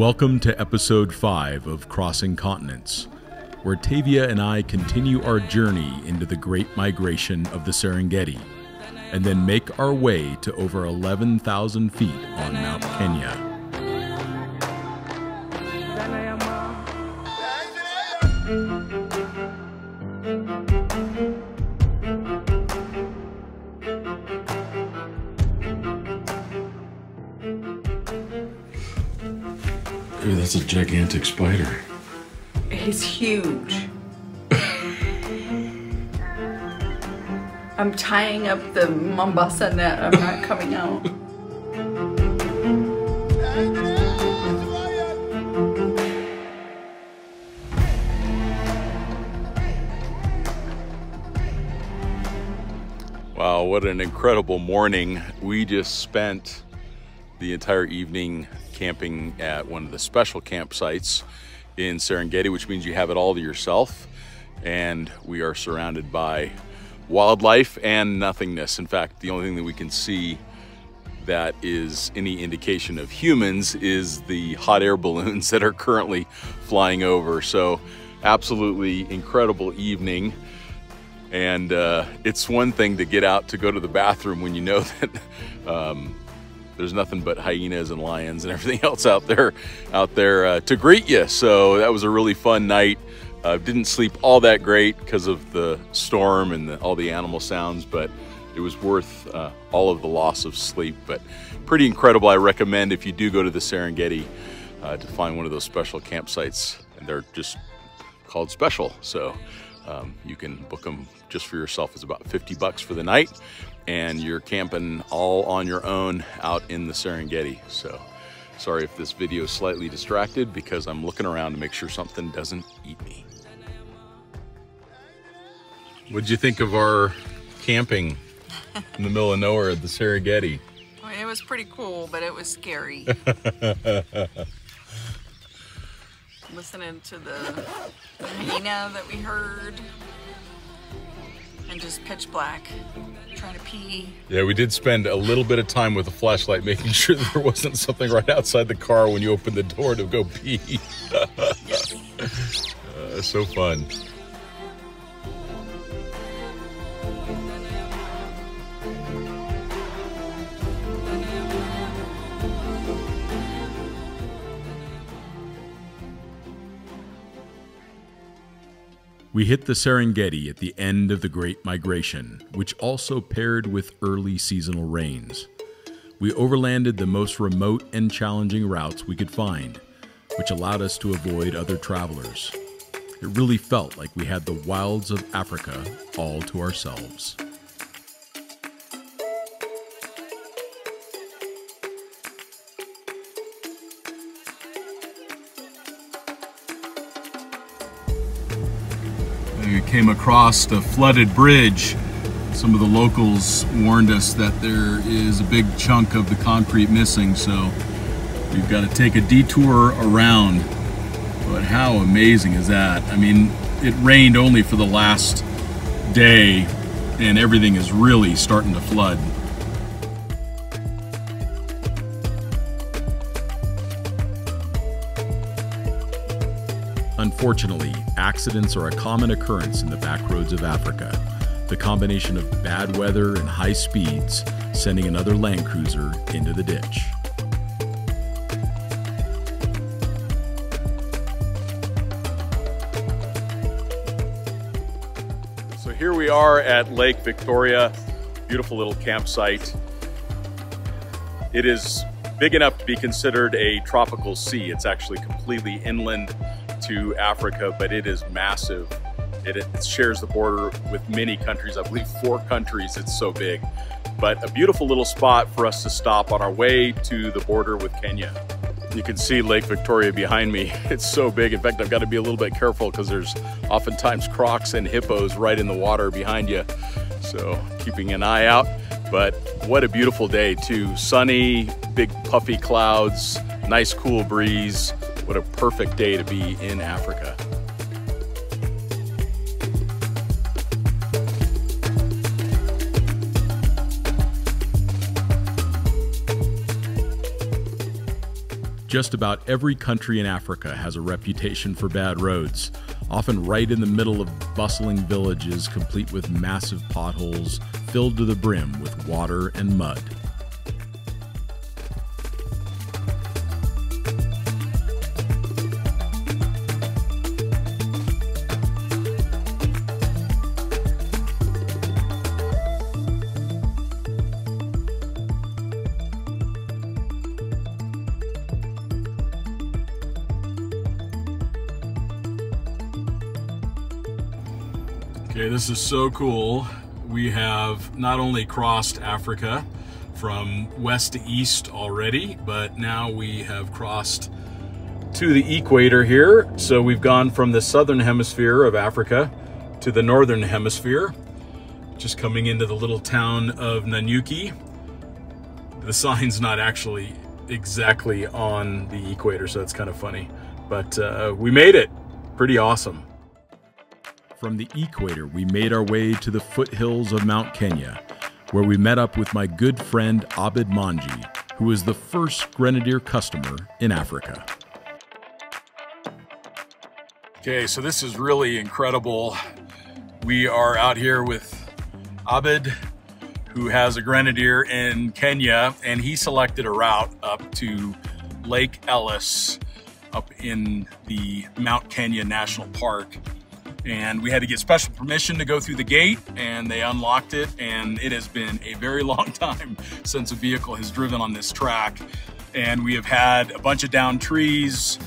Welcome to episode 5 of Crossing Continents, where Tavia and I continue our journey into the Great Migration of the Serengeti, and then make our way to over 11,000 feet on Mount Kenya. Ooh, that's a gigantic spider. He's huge. I'm tying up the Mombasa net. I'm not coming out. Wow, what an incredible morning. We just spent the entire evening camping at one of the special campsites in Serengeti, which means you have it all to yourself. And we are surrounded by wildlife and nothingness. In fact, the only thing that we can see that is any indication of humans is the hot air balloons that are currently flying over. So absolutely incredible evening. And it's one thing to get out to go to the bathroom when you know that there's nothing but hyenas and lions and everything else out there to greet you. So that was a really fun night. Didn't sleep all that great because of the storm and all the animal sounds, but it was worth all of the loss of sleep. But pretty incredible. I recommend, if you do go to the Serengeti, to find one of those special campsites, and they're just called special. So you can book them just for yourself. It's about 50 bucks for the night, and you're camping all on your own out in the Serengeti. So sorry if this video is slightly distracted, because I'm looking around to make sure something doesn't eat me. What'd you think of our camping in the middle of nowhere at the Serengeti? I mean, it was pretty cool, but it was scary. Listening to the hyena that we heard, and just pitch black, trying to pee. Yeah, we did spend a little bit of time with a flashlight making sure that there wasn't something right outside the car when you opened the door to go pee. Yes. So fun. We hit the Serengeti at the end of the Great Migration, which also paired with early seasonal rains. We overlanded the most remote and challenging routes we could find, which allowed us to avoid other travelers. It really felt like we had the wilds of Africa all to ourselves. We came across a flooded bridge. Some of the locals warned us that there is a big chunk of the concrete missing, so we've got to take a detour around. But how amazing is that? I mean, it rained only for the last day, and everything is really starting to flood. Unfortunately, accidents are a common occurrence in the back roads of Africa. The combination of bad weather and high speeds sending another Land Cruiser into the ditch. So here we are at Lake Victoria, beautiful little campsite. It is big enough to be considered a tropical sea. It's actually completely inland to Africa, but it is massive. It shares the border with many countries, I believe 4 countries, it's so big. But a beautiful little spot for us to stop on our way to the border with Kenya. You can see Lake Victoria behind me. It's so big. In fact, I've got to be a little bit careful because there's oftentimes crocs and hippos right in the water behind you. So keeping an eye out. But what a beautiful day too. Sunny, big puffy clouds, nice cool breeze. What a perfect day to be in Africa. Just about every country in Africa has a reputation for bad roads, often right in the middle of bustling villages complete with massive potholes filled to the brim with water and mud. Okay, this is so cool. We have not only crossed Africa from west to east already, but now we have crossed to the equator here. So we've gone from the southern hemisphere of Africa to the northern hemisphere, just coming into the little town of Nanyuki. The sign's not actually exactly on the equator, so it's kind of funny, but we made it. Pretty awesome. From the equator, we made our way to the foothills of Mount Kenya, where we met up with my good friend Abid Manji, who was the first Grenadier customer in Africa. Okay, so this is really incredible. We are out here with Abid, who has a Grenadier in Kenya, and he selected a route up to Lake Ellis up in the Mount Kenya National Park. And we had to get special permission to go through the gate, and they unlocked it, and it has been a very long time since a vehicle has driven on this track. And we have had a bunch of downed trees.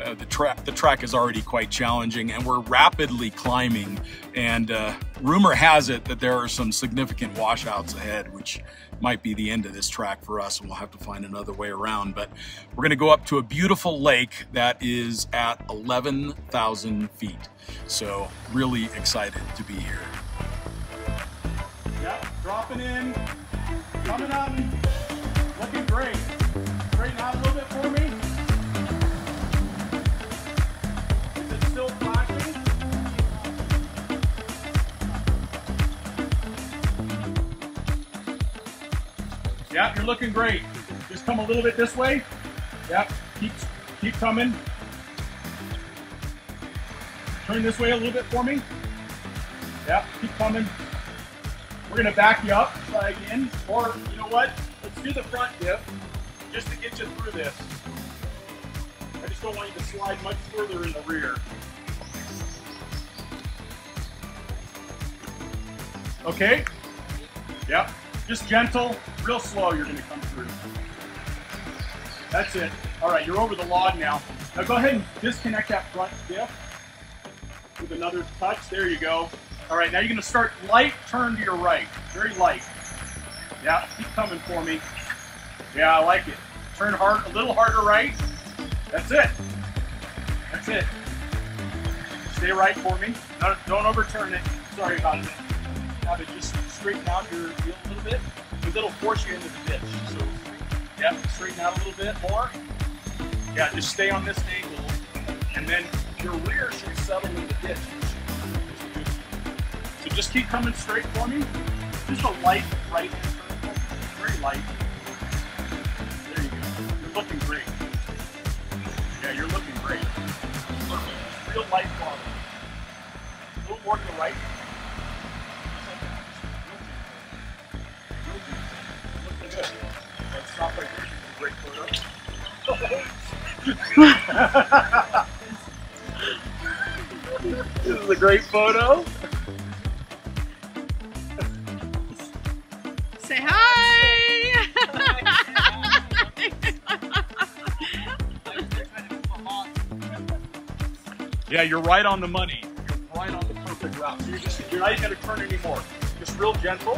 The track is already quite challenging, and we're rapidly climbing, and rumor has it that there are some significant washouts ahead, which might be the end of this track for us, and we'll have to find another way around. But we're going to go up to a beautiful lake that is at 11,000 feet. So really excited to be here. Yep, dropping in, coming up, looking great. Straighten out a little bit for me. Is it still flashing? Yep, you're looking great. Just come a little bit this way. Yep, keep coming. Turn this way a little bit for me. Yep, keep coming. We're gonna back you up, try again. Or, you know what? Let's do the front dip, just to get you through this. I just don't want you to slide much further in the rear. Okay? Yep, just gentle, real slow you're gonna come through. That's it. All right, you're over the log now. Now go ahead and disconnect that front dip with another touch. There you go. All right, now you're gonna start light turn to your right, very light. Yeah, keep coming for me. Yeah, I like it. Turn hard, a little harder right. That's it. That's it. Stay right for me. No, don't overturn it. Sorry about that. Have it just straighten out your wheel a little bit, because it'll force you into the ditch. So, yeah, straighten out a little bit more. Yeah, just stay on this angle, and then your rear should settle in the ditch. So just keep coming straight for me. Just a light right turn, very light. There you go. You're looking great. Yeah, you're looking great. Looking real light quality. A little more to the right. Looking good. Let's stop right there. Great photo. This is a great photo. Say hi! Yeah, you're right on the money. You're right on the perfect route. So you're not even going to turn anymore. Just real gentle.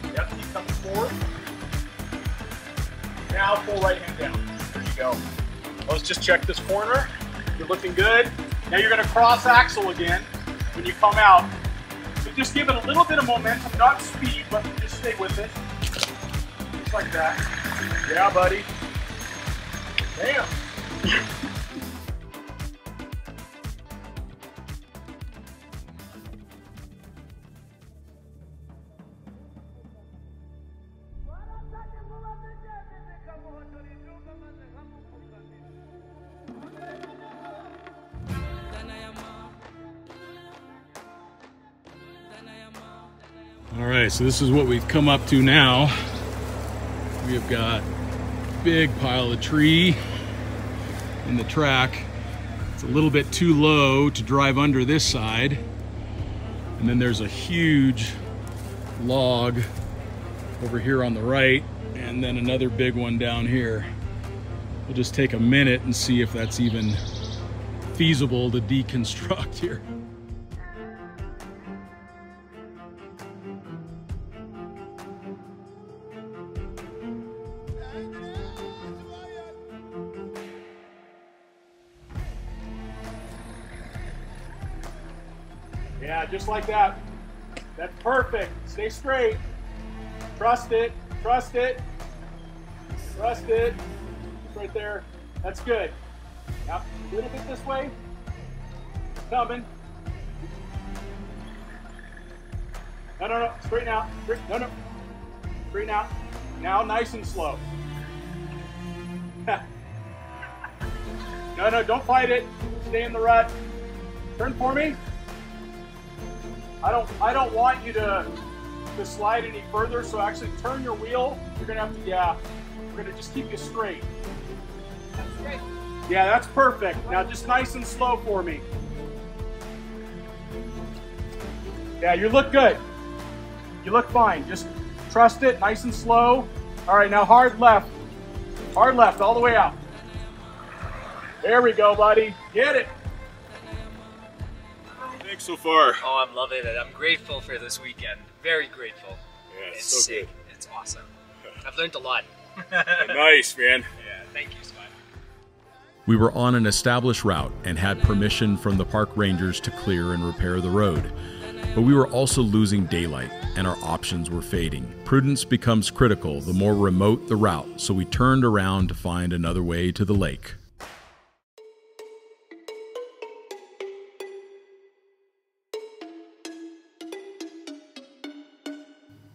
Yep, keep coming forward. Now pull right hand down. There you go. Let's just check this corner. You're looking good. Now you're going to cross axle again when you come out. So just give it a little bit of momentum, not speed, but just stay with it. Just like that. Yeah, buddy. Damn. All right, so this is what we've come up to now. We have got a big pile of tree in the track. It's a little bit too low to drive under this side. And then there's a huge log over here on the right, and then another big one down here. We'll just take a minute and see if that's even feasible to deconstruct here. Yeah, just like that. That's perfect. Stay straight. Trust it. Trust it. Trust it. It's right there. That's good. Now, a little bit this way. Coming. No, no, no. Straighten out. No, no. Straighten out. Now, nice and slow. No, no, don't fight it. Stay in the rut. Turn for me. I don't want you to slide any further, so actually turn your wheel. You're gonna have to, yeah, we're gonna just keep you straight. That's straight. Yeah, that's perfect. Now just nice and slow for me. Yeah, you look good. You look fine. Just trust it, nice and slow. All right, now hard left. Hard left, all the way out. There we go, buddy. Get it. Thanks so far. Oh, I'm loving it. I'm grateful for this weekend. Very grateful. Yeah, it's so sick. good. It's awesome. I've learned a lot. Nice, man. Yeah, thank you, Scott. We were on an established route and had permission from the park rangers to clear and repair the road. But we were also losing daylight and our options were fading. Prudence becomes critical the more remote the route, so we turned around to find another way to the lake.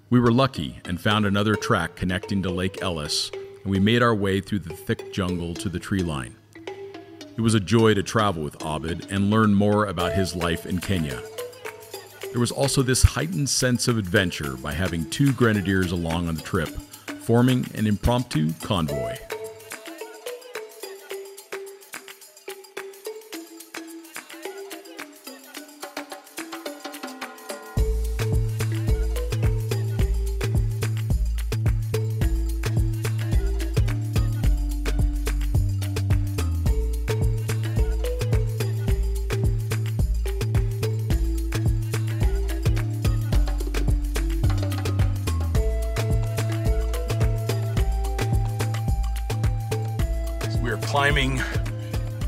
We were lucky and found another track connecting to Lake Ellis, and we made our way through the thick jungle to the tree line. It was a joy to travel with Abid and learn more about his life in Kenya. There was also this heightened sense of adventure by having two grenadiers along on the trip, forming an impromptu convoy. We're climbing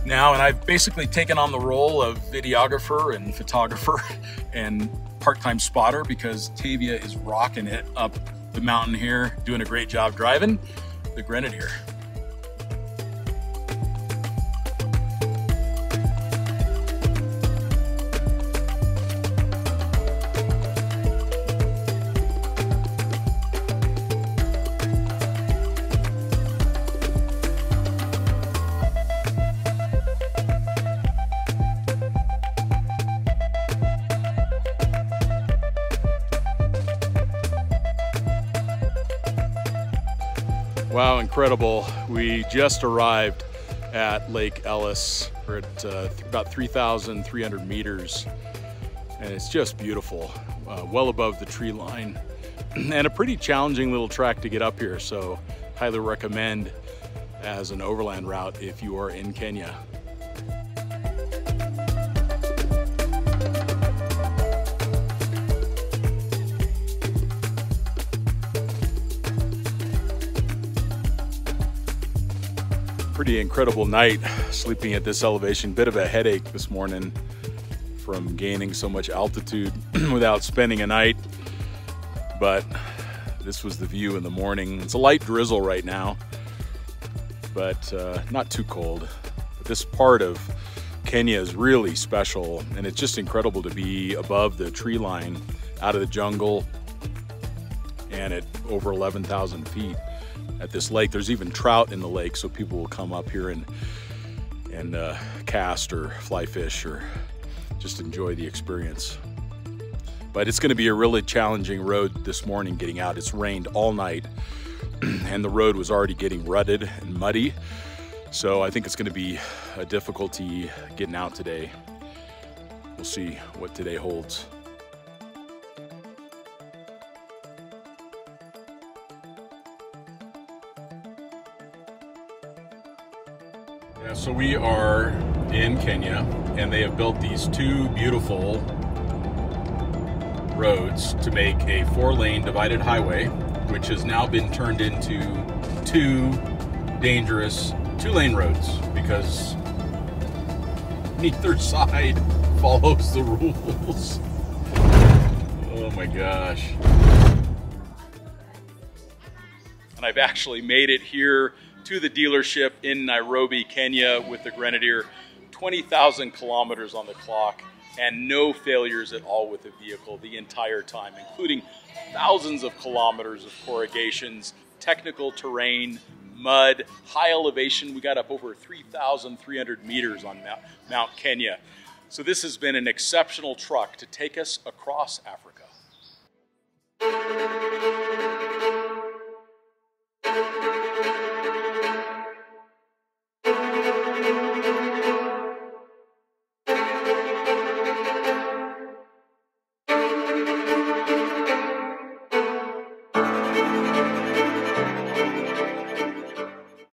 now, and I've basically taken on the role of videographer and photographer and part-time spotter because Tavia is rocking it up the mountain here, doing a great job driving the Grenadier. Wow, incredible. We just arrived at Lake Ellis. We're at about 3,300 meters, and it's just beautiful, well above the tree line, and a pretty challenging little track to get up here, so highly recommend as an overland route if you are in Kenya. Pretty incredible night sleeping at this elevation. Bit of a headache this morning from gaining so much altitude without spending a night, but this was the view in the morning. It's a light drizzle right now, but not too cold. But this part of Kenya is really special, and it's just incredible to be above the tree line, out of the jungle, and at over 11,000 feet. At this lake, there's even trout in the lake, so people will come up here and cast or fly fish or just enjoy the experience. But it's going to be a really challenging road this morning getting out. It's rained all night and the road was already getting rutted and muddy. So I think it's going to be a difficulty getting out today. We'll see what today holds. Yeah, so we are in Kenya and they have built these two beautiful roads to make a 4-lane divided highway, which has now been turned into two dangerous 2-lane roads because neither side follows the rules. Oh my gosh. And I've actually made it here to the dealership in Nairobi, Kenya with the Grenadier. 20,000 kilometers on the clock and no failures at all with the vehicle the entire time, including thousands of kilometers of corrugations, technical terrain, mud, high elevation. We got up over 3,300 meters on Mount Kenya. So this has been an exceptional truck to take us across Africa.